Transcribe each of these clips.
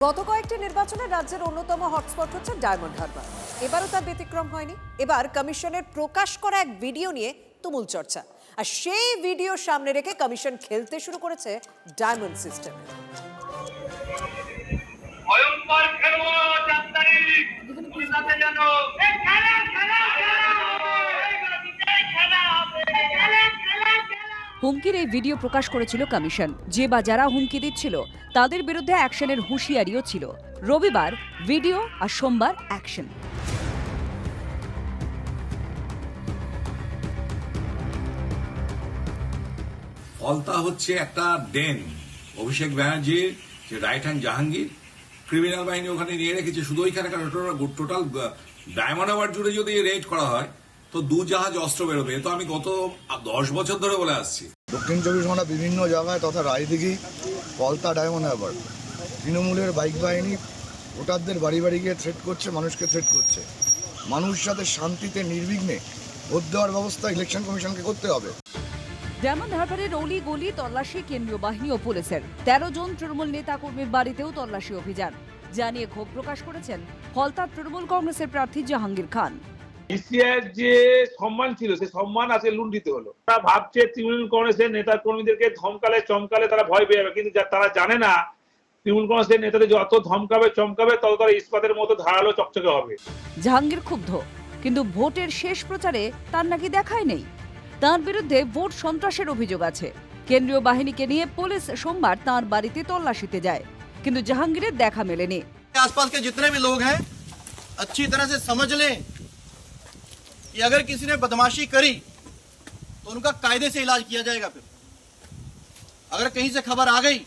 গত কয়েকটি নির্বাচনে রাজ্যের অন্যতম হটস্পট হচ্ছে ডায়মন্ড হারবার। এবারও তার ব্যতিক্রম হয়নি। এবার কমিশনের প্রকাশ করা এক ভিডিও নিয়ে তুমুল চর্চা, আর সেই ভিডিও সামনে রেখে কমিশন খেলতে শুরু করেছে ডায়মন্ড সিস্টেম। হুমকির এই ভিডিও প্রকাশ করেছিল কমিশন। যে বা যারা হুমকি দিচ্ছিল তাদের বিরুদ্ধে অ্যাকশনের হুঁশিয়ারিও ছিল। রবিবার ভিডিও আর সোমবার অ্যাকশন। ফলতা হচ্ছে একটা ডেন, অভিষেক ব্যানার্জির যে রাইট হ্যান্ড জাহাঙ্গীর, ক্রিমিনাল বাহিনী ওখানে নিয়ে রেখেছে। শুধু ওইখানে টোটাল ডায়মন্ড হারবার জুড়ে যদি রেড করা হয় তো 2 জাহাজ অস্ত্র বেরোবে। তো আমি গত 10 বছর ধরে বলে আসছি। দক্ষিণ 24 ঘন্টা বিভিন্ন জায়গায় তথা রায়দিঘি, ফলতা, ডায়মন্ড হারবার তৃণমূলের বাইক বাহিনী ভোটারদের বাড়ি বাড়ি গিয়ে থ্রেট করছে, মানুষকে থ্রেট করছে। মানুষ যাতে শান্তিতে নির্বিঘ্নে ভোট দেওয়ার ব্যবস্থা ইলেকশন কমিশনকে করতে হবে। ডায়মন্ড হারবারের অলি গলি তল্লাশি কেন্দ্রীয় বাহিনী ও পুলিশের। 13 জন তৃণমূল নেতা কর্মীর বাড়িতেও তল্লাশি অভিযান। জানিয়ে ক্ষোভ প্রকাশ করেছেন ফলতা তৃণমূল কংগ্রেসের প্রার্থী জাহাঙ্গীর খান। ইসিআর যে সম্মান ছিল সেই সম্মান আজকে লুণ্ঠিত হলো। তারা ভাবছে তৃণমূল কংগ্রেসের নেতা কর্মীদেরকে ধমকালে চমকালে তারা ভয় পেয়ে যাবে, কিন্তু তারা জানে না তৃণমূল কংগ্রেসের নেতাদের যত ধমকাবে চমকাবে তত তারা ইস্পাতের মতো ধারালো চকচকে হবে। জাহাঙ্গীর ক্ষুব্ধ, কিন্তু ভোটের শেষ প্রচারে তার নাকি দেখাই নেই। তার বিরুদ্ধে ভোট সন্ত্রাসের অভিযোগ আছে। কেন্দ্রীয় বাহিনীকে নিয়ে পুলিশ সোমবার তার বাড়িতে তল্লাশিতে যায়, কিন্তু জাহাঙ্গীরের দেখা মেলেনি। आसपास के जितने भी लोग हैं अच्छी तरह से समझ लें कि अगर किसी ने बदमाशी करी तो उनका कायदे से इलाज किया जाएगा। फिर अगर कहीं से खबर आ गई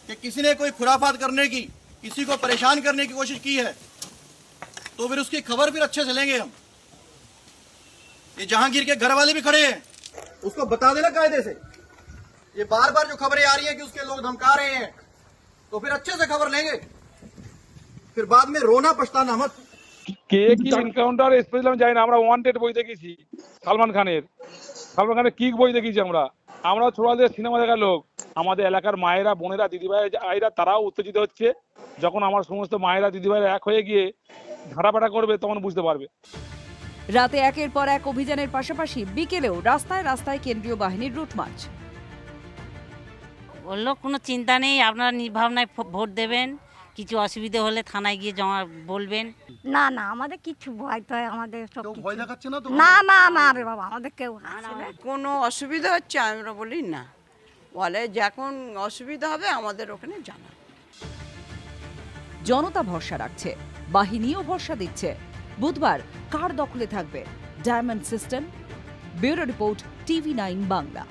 कि किसी ने कोई खुराफात करने की, किसी को परेशान करने की कोशिश की है, तो फिर उसकी खबर फिर अच्छे से लेंगे हम। ये जहांगीर के घर वाले भी खड़े हैं, उसको बता देना कायदे से। ये बार बार जो खबरें आ रही है कि उसके लोग धमका रहे हैं, तो फिर अच्छे से खबर लेंगे, फिर बाद में रोना पछताना मत। কে কি এনকাউন্টার স্পেশাল আমি জানি না। আমরা ওয়ান্টেড বই দেখেছি, সালমান খানের কিক বই দেখেছি। আমরা ছোটদের সিনেমা দেখার লোক। আমাদের এলাকার মায়েরা, বোনেরা, দিদিভাইরা তারাও উত্তেজিত হচ্ছে। যখন আমার সমস্ত মায়েরা দিদিভাইরা এক হয়ে গিয়ে ঝাড়াপাটা করবে তখন বুঝতে পারবে। রাতে একের পর এক অভিযানের পাশাপাশি বিকেলেও রাস্তায় রাস্তায় কেন্দ্রীয় বাহিনীর রুট মার্চ। বললো কোনো চিন্তা নেই, আপনারা নির্ভাবনায় ভোট দেবেন, কিছু অসুবিধা হলে থানায় গিয়ে জমা বলবেন। না না, আমাদের কিছু ভয় তো আমাদের সব কেউ ভয় দেখাচ্ছে না তো? না না না রে বাবা, আমাদের কেউ কোনো অসুবিধা হচ্ছে আমরা বলি না, বলে যখন অসুবিধা হবে আমাদের ওখানে জানা। জনতা ভরসা রাখছে, বাহিনীও ভরসা দিচ্ছে। বুধবার কার দখলে থাকবে diamond system? Bureau report, TV9 Bangla.